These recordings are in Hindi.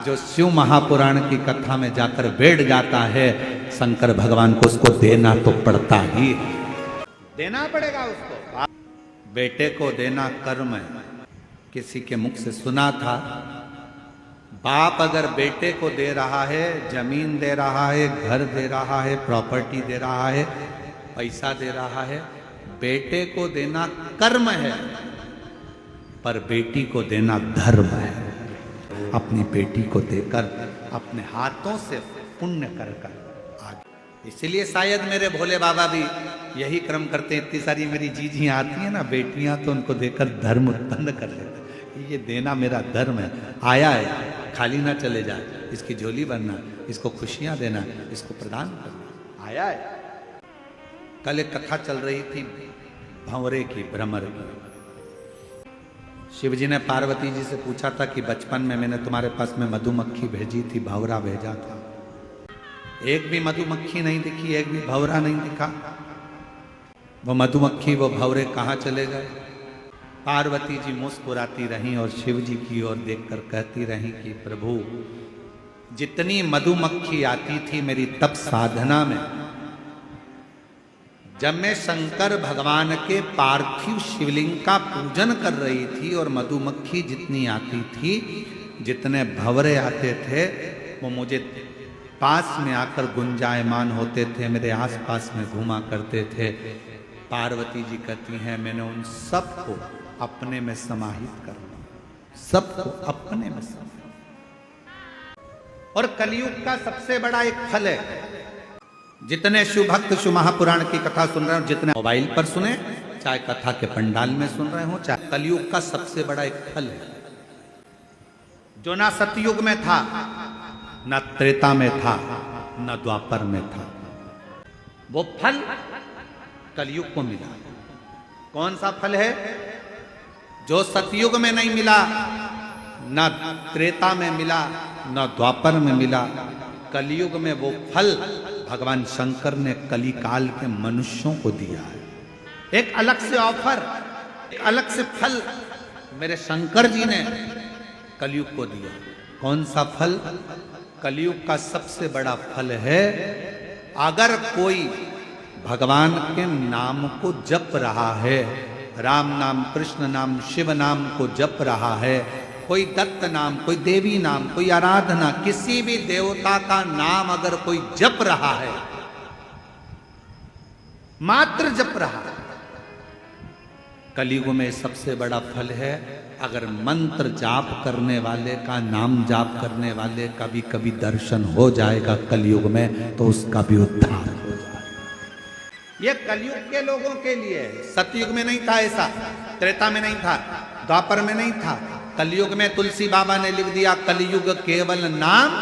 जो शिव महापुराण की कथा में जाकर बैठ जाता है, शंकर भगवान को उसको देना तो पड़ता ही है, देना पड़ेगा उसको। बेटे को देना कर्म है। किसी के मुख से सुना था, बाप अगर बेटे को दे रहा है, जमीन दे रहा है, घर दे रहा है, प्रॉपर्टी दे रहा है, पैसा दे रहा है, बेटे को देना कर्म है, पर बेटी को देना धर्म है। अपनी बेटी को देकर अपने हाथों से पुण्य कर कर आगे। इसलिए शायद मेरे भोले बाबा भी यही क्रम करते हैं। इतनी सारी मेरी जीजियाँ आती हैं ना बेटियां, तो उनको देकर धर्म उत्पन्न कर लेते। ये देना मेरा धर्म है, आया है खाली ना चले जाए, इसकी झोली भरना, इसको खुशियां देना, इसको प्रदान करना, आया है। कल एक कथा चल रही थी भंवरे की, भ्रमर की। शिव जी ने पार्वती जी से पूछा था कि बचपन में मैंने तुम्हारे पास में मधुमक्खी भेजी थी, भंवरा भेजा था, एक भी मधुमक्खी नहीं दिखी, एक भी भंवरा नहीं दिखा। वो मधुमक्खी वो भंवरे कहाँ चले गए? पार्वती जी मुस्कुराती रहीं और शिव जी की ओर देखकर कहती रहीं कि प्रभु, जितनी मधुमक्खी आती थी मेरी तप साधना में, जब मैं शंकर भगवान के पार्थिव शिवलिंग का पूजन कर रही थी, और मधुमक्खी जितनी आती थी, जितने भंवरे आते थे, वो मुझे पास में आकर गुंजायमान होते थे, मेरे आसपास में घूमा करते थे। पार्वती जी कहती हैं, मैंने उन सबको अपने में समाहित कर लिया, सबको अपने में समाहित। और कलयुग का सबसे बड़ा एक फल है, जितने शिव भक्त शिव महापुराण की कथा सुन रहे हो, जितने मोबाइल पर सुने, चाहे कथा के पंडाल में सुन रहे हो, चाहे, कलयुग का सबसे बड़ा एक फल है, जो ना सतयुग में था, न त्रेता में था, न द्वापर में था। वो फल कलयुग को मिला। कौन सा फल है? जो सतयुग में नहीं मिला, न त्रेता में मिला, न द्वापर में मिला, कलयुग में वो फल भगवान शंकर ने कली काल के मनुष्यों को दिया है। एक अलग से ऑफर, एक अलग से फल मेरे शंकर जी ने कलयुग को दिया। कौन सा फल? कलयुग का सबसे बड़ा फल है, अगर कोई भगवान के नाम को जप रहा है, राम नाम, कृष्ण नाम, शिव नाम को जप रहा है, कोई दत्त नाम, कोई देवी नाम, कोई आराधना, किसी भी देवता का नाम अगर कोई जप रहा है, मात्र जप रहा है, कलयुग में सबसे बड़ा फल है। अगर मंत्र जाप करने वाले का, नाम जाप करने वाले का भी कभी दर्शन हो जाएगा कलयुग में, तो उसका भी उद्धार हो जाएगा। यह कलयुग के लोगों के लिए है। सतयुग में नहीं था ऐसा, त्रेता में नहीं था, द्वापर में नहीं था। कलयुग में तुलसी बाबा ने लिख दिया, कलयुग केवल नाम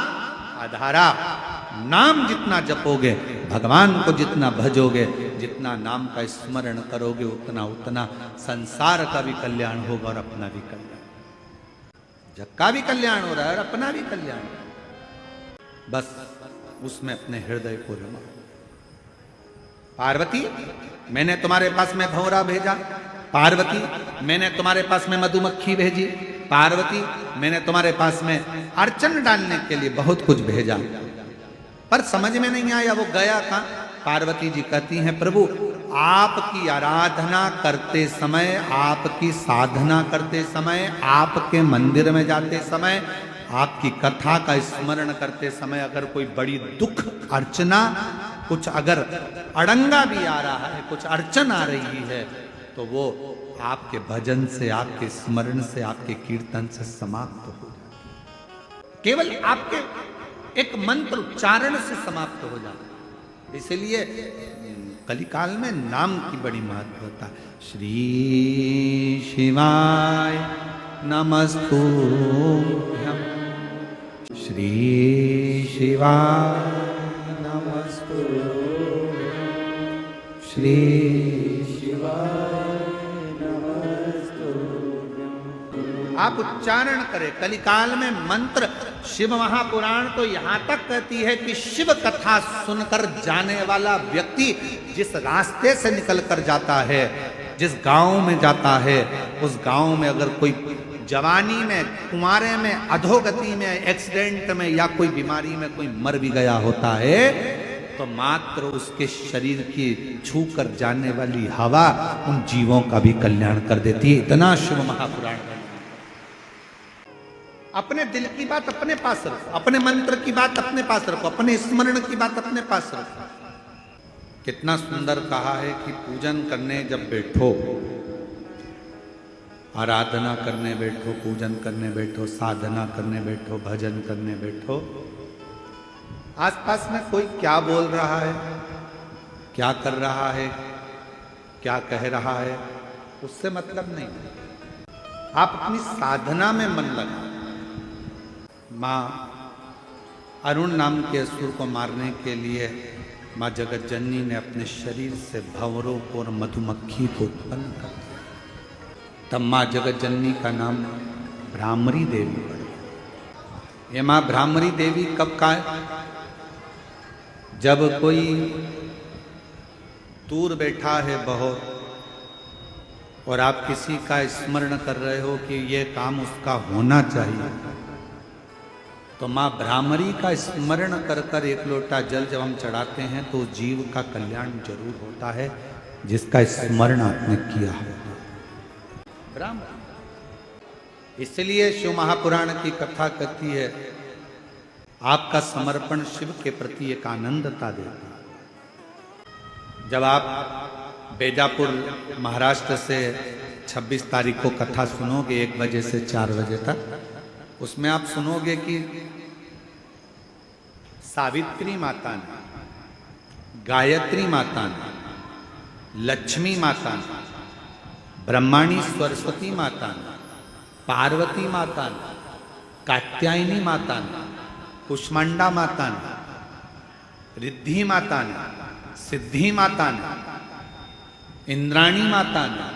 आधारा। नाम जितना जपोगे, भगवान को जितना भजोगे, जितना नाम का स्मरण करोगे, उतना उतना संसार का भी कल्याण होगा और अपना भी कल्याण। जग का भी कल्याण हो रहा है और अपना भी कल्याण। बस उसमें अपने हृदय को रमा। पार्वती, मैंने तुम्हारे पास में भंवरा भेजा। पार्वती, मैंने तुम्हारे पास में मधुमक्खी भेजी। पार्वती, मैंने तुम्हारे पास में अर्चन डालने के लिए बहुत कुछ भेजा, पर समझ में नहीं आया वो गया कहाँ। पार्वती जी कहती हैं, प्रभु, आपकी आराधना करते समय, आपकी साधना करते समय, आपके मंदिर में जाते समय, आपकी कथा का स्मरण करते समय, अगर कोई बड़ी दुख अर्चना, कुछ अगर अड़ंगा भी आ रहा है, कुछ अड़चन आ रही है, तो वो आपके भजन से, आपके स्मरण से, आपके कीर्तन से समाप्त हो जाए। केवल आपके एक मंत्र उच्चारण से समाप्त हो जाए। इसलिए कलिकाल में नाम की बड़ी महत्वता है। श्री शिवाय नमस्तुभ्यं, श्री शिवाय नमस्तुभ्यं, श्री आप उच्चारण करें। कलिकाल में मंत्र, शिव महापुराण तो यहां तक कहती है कि शिव कथा सुनकर जाने वाला व्यक्ति जिस रास्ते से निकल कर जाता है, जिस गांव में जाता है, उस गांव में अगर कोई जवानी में, कुंवारे में, अधोगति में, एक्सीडेंट में या कोई बीमारी में कोई मर भी गया होता है तो मात्र उसके शरीर की छू कर जाने वाली हवा उन जीवों का भी कल्याण कर देती है। इतना शिव महापुराण। अपने दिल की बात अपने पास रखो, अपने मंत्र की बात अपने पास रखो, अपने स्मरण की बात अपने पास रखो। कितना सुंदर कहा है कि पूजन करने जब बैठो, आराधना करने बैठो, पूजन करने बैठो, साधना करने बैठो, भजन करने बैठो, आसपास में कोई क्या बोल रहा है, क्या कर रहा है, क्या कह रहा है, उससे मतलब नहीं। आप अपनी साधना में मन लगा। माँ अरुण नाम के असुर को मारने के लिए माँ जगत जननी ने अपने शरीर से भंवरों को और मधुमक्खी को उत्पन्न कर दिया। तब माँ जगत जननी का नाम भ्रामरी देवी पड़ी। ये माँ भ्रामरी देवी कब का है? जब कोई दूर बैठा है बहुत और आप किसी का स्मरण कर रहे हो कि ये काम उसका होना चाहिए, तो माँ भ्रामरी का स्मरण कर कर एक लोटा जल जब हम चढ़ाते हैं तो जीव का कल्याण जरूर होता है जिसका स्मरण आपने किया है। भ्रामरी। इसलिए शिव महापुराण की कथा कहती है आपका समर्पण शिव के प्रति एक आनंदता देता है। जब आप बेजापुर महाराष्ट्र से 26 तारीख को कथा सुनोगे 1 बजे से 4 बजे तक, उसमें आप सुनोगे कि सावित्री माता ने, गायत्री माता ने, लक्ष्मी माता ने, ब्रह्माणी सरस्वती माता ने, पार्वती माता ने, कात्यायनी माता ने, कुष्मांडा माता ने, रिद्धि माता ने, सिद्धि माता ने, इंद्राणी माता ने,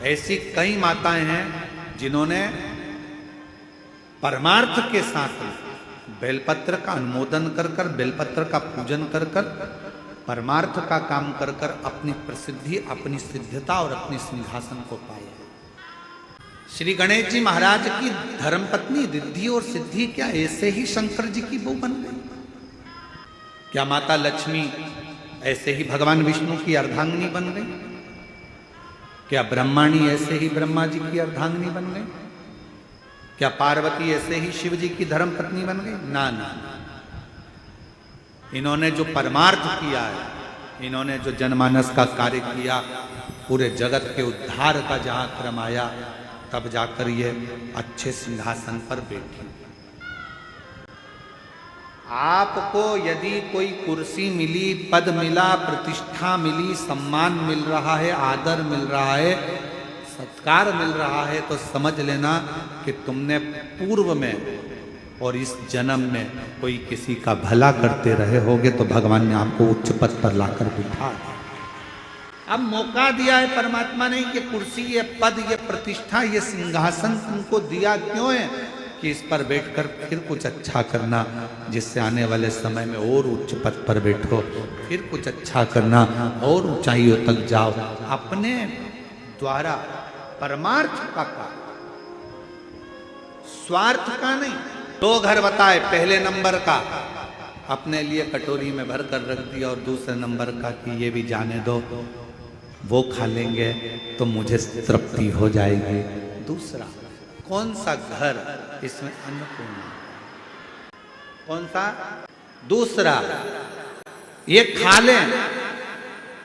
ऐसी कई माताएं हैं जिन्होंने परमार्थ के साथ बेलपत्र का अनुमोदन कर कर, बेलपत्र का पूजन कर कर, परमार्थ का काम कर कर अपनी प्रसिद्धि, अपनी सिद्धता और अपनी सिंहासन को पाया। श्री गणेश जी महाराज की धर्मपत्नी रिद्धि और सिद्धि क्या ऐसे ही शंकर जी की बहू बन गई? क्या माता लक्ष्मी ऐसे ही भगवान विष्णु की अर्धांगिनी बन गई? क्या ब्रह्माणी ऐसे ही ब्रह्मा जी की अर्धांगिनी बन गई? क्या पार्वती ऐसे ही शिव जी की धर्मपत्नी बन गई? ना ना, इन्होंने जो परमार्थ किया है, इन्होंने जो जनमानस का कार्य किया, पूरे जगत के उद्धार का जहां क्रम आया, तब जाकर ये अच्छे सिंहासन पर बैठी। आपको यदि कोई कुर्सी मिली, पद मिला, प्रतिष्ठा मिली, सम्मान मिल रहा है, आदर मिल रहा है, सत्कार मिल रहा है, तो समझ लेना कि तुमने पूर्व में और इस जन्म में कोई किसी का भला करते रहे होगे तो भगवान ने आपको उच्च पद पर लाकर बिठा। अब मौका दिया है परमात्मा ने, ये कुर्सी, ये पद, ये प्रतिष्ठा, ये सिंहासन तुमको दिया क्यों है? कि इस पर बैठकर फिर कुछ अच्छा करना, जिससे आने वाले समय में और उच्च पद पर बैठो, फिर कुछ अच्छा करना और ऊंचाइयों तक जाओ। अपने द्वारा परमार्थ का काम, स्वार्थ का नहीं। 2 घर बताए, पहले नंबर का अपने लिए कटोरी में भर कर रख दिया और दूसरे नंबर का कि ये भी जाने दो, वो खा लेंगे तो मुझे तृप्ति हो जाएगी। दूसरा कौन सा घर इसमें अन्नपूर्णा? कौन सा? दूसरा ये खा लें,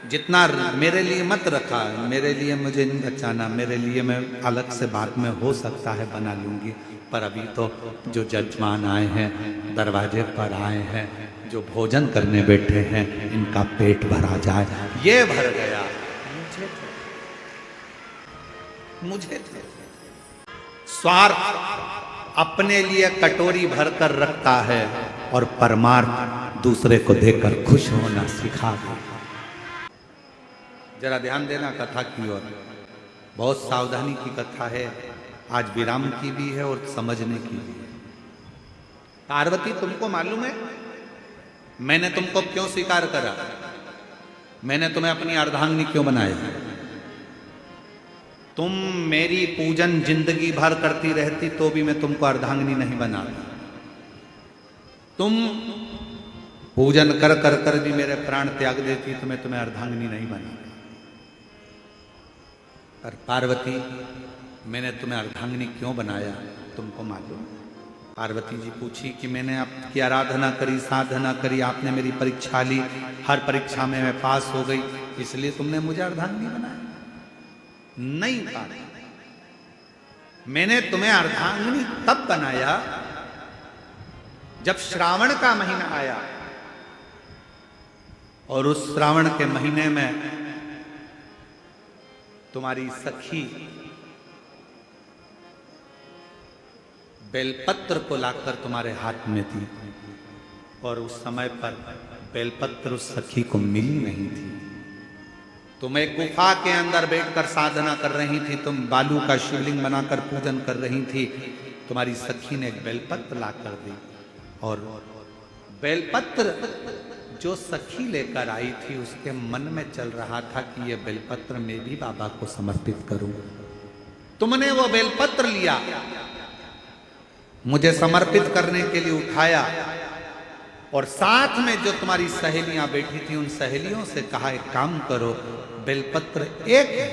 जितना मेरे लिए मत रखा, मेरे लिए मुझे नहीं बचाना, मेरे लिए मैं अलग से बाद में हो सकता है बना लूंगी, पर अभी तो जो जजमान आए हैं, दरवाजे पर आए हैं, जो भोजन करने बैठे हैं, इनका पेट भरा जाए। ये भर गया, मुझे थे। स्वार्थ अपने लिए कटोरी भर कर रखता है और परमार्थ दूसरे को देकर खुश होना सिखा दे। जरा ध्यान देना कथा की ओर, बहुत सावधानी की कथा है, आज विराम की भी है और समझने की भी है। पार्वती, तुमको मालूम है मैंने तुमको क्यों स्वीकार करा? मैंने तुम्हें अपनी अर्धांगिनी क्यों बनाया? तुम मेरी पूजन जिंदगी भर करती रहती तो भी मैं तुमको अर्धांगिनी नहीं बनाता। तुम पूजन कर कर कर भी मेरे प्राण त्याग देती तो मैं तुम्हें अर्धांगिनी नहीं बनाता। पर पार्वती, मैंने तुम्हें अर्धांगिनी क्यों बनाया तुमको मालूम? पार्वती जी पूछी कि मैंने आपकी आराधना करी, साधना करी, आपने मेरी परीक्षा ली, हर परीक्षा में मैं पास हो गई, इसलिए तुमने मुझे अर्धांगिनी बनाया? नहीं पार्वती, मैंने तुम्हें अर्धांगिनी तब बनाया जब श्रावण का महीना आया और उस श्रावण के महीने में तुम्हारी सखी बेलपत्र को लाकर तुम्हारे हाथ में थी और उस समय पर बेलपत्र उस सखी को मिली नहीं थी। तुम एक गुफा के अंदर बैठकर साधना कर रही थी, तुम बालू का शिवलिंग बनाकर पूजन कर रही थी, तुम्हारी सखी ने एक बेलपत्र लाकर दी और बेलपत्र जो सखी लेकर आई थी उसके मन में चल रहा था कि यह बेलपत्र मैं भी बाबा को समर्पित करूं। तुमने वो बेलपत्र लिया, मुझे समर्पित करने के लिए उठाया और साथ में जो तुम्हारी सहेलियां बैठी थी उन सहेलियों से कहा एक काम करो, बेलपत्र एक है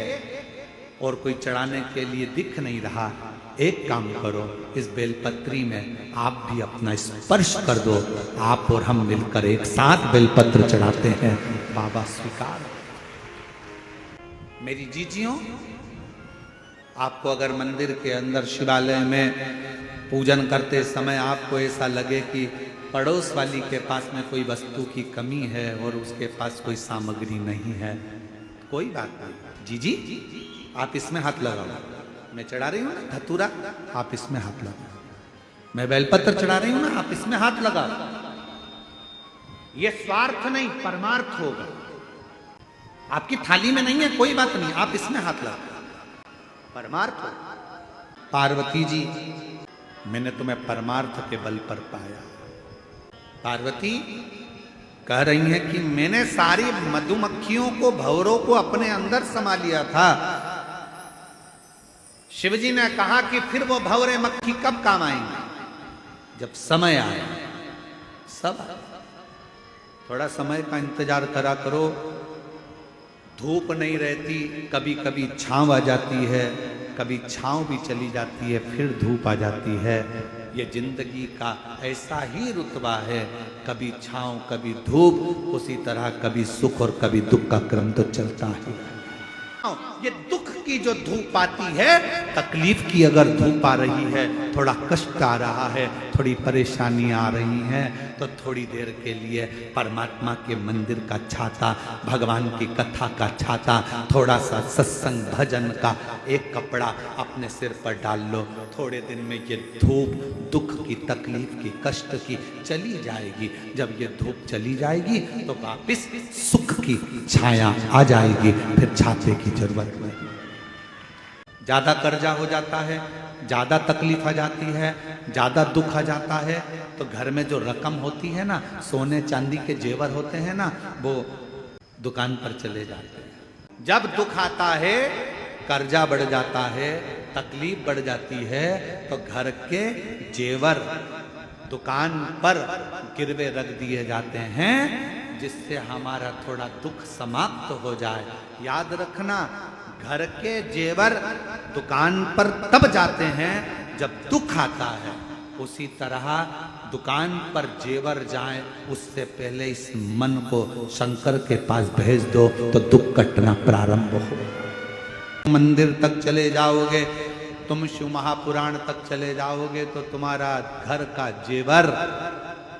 और कोई चढ़ाने के लिए दिख नहीं रहा, एक काम करो, इस बेलपत्री में आप भी अपना स्पर्श कर दो, आप और हम मिलकर एक साथ बेलपत्र चढ़ाते हैं। बाबा स्वीकार। मेरी जीजियों, आपको अगर मंदिर के अंदर शिवालय में पूजन करते समय आपको ऐसा लगे कि पड़ोस वाली के पास में कोई वस्तु की कमी है और उसके पास कोई सामग्री नहीं है, कोई बात नहीं, जीजी आप इसमें हाथ लगाओ, मैं चढ़ा रही हूं ना धतूरा, आप इसमें हाथ लगाओ, मैं बेलपत्र चढ़ा रही हूं ना, आप इसमें हाथ लगाओ। ये स्वार्थ नहीं, परमार्थ होगा। आपकी थाली में नहीं है, कोई बात नहीं, आप इसमें हाथ लगाओ, परमार्थ होगा। पार्वती जी, मैंने तुम्हें परमार्थ के बल पर पाया। पार्वती कह रही है कि मैंने सारी मधुमक्खियों को, भंवरों को अपने अंदर समा लिया था। शिवजी ने कहा कि फिर वो भंवरे मक्खी कब काम आएंगे? जब समय आए। सब थोड़ा समय का इंतजार करा करो, धूप नहीं रहती, कभी कभी छांव आ जाती है, कभी छांव भी चली जाती है, फिर धूप आ जाती है। ये जिंदगी का ऐसा ही रुतबा है, कभी छांव कभी धूप, उसी तरह कभी सुख और कभी दुख का क्रम तो चलता है। ये दुख की जो धूप आती है, तकलीफ की अगर धूप आ रही है, थोड़ा कष्ट आ रहा है, थोड़ी परेशानी आ रही है, तो थोड़ी देर के लिए परमात्मा के मंदिर का छाता, भगवान की कथा का छाता, थोड़ा सा सत्संग भजन का एक कपड़ा अपने सिर पर डाल लो, थोड़े दिन में ये धूप दुख की, तकलीफ की, कष्ट की चली जाएगी। जब ये धूप चली जाएगी तो वापस सुख की छाया आ जाएगी, फिर छाते की जरूरत नहीं। ज्यादा कर्जा हो जाता है, ज्यादा तकलीफ आ जाती है, ज्यादा दुख आ जाता है, तो घर में जो रकम होती है ना, सोने चांदी के जेवर होते हैं ना, वो दुकान पर चले जाते हैं। जब दुख आता है, कर्जा बढ़ जाता है, तकलीफ बढ़ जाती है, तो घर के जेवर दुकान पर गिरवे रख दिए जाते हैं, जिससे हमारा थोड़ा दुख समाप्त हो जाए। याद रखना, घर के जेवर दुकान पर तब जाते हैं जब दुख आता है, उसी तरह दुकान पर जेवर जाए उससे पहले इस मन को शंकर के पास भेज दो तो दुख कटना प्रारंभ हो। मंदिर तक चले जाओगे, तुम शिव महापुराण तक चले जाओगे तो तुम्हारा घर का जेवर,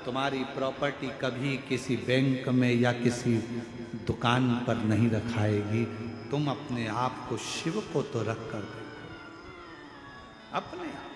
तुम्हारी प्रॉपर्टी कभी किसी बैंक में या किसी दुकान पर नहीं रखाएगी। तुम अपने आप को शिव को तो रख कर दो, अपने आप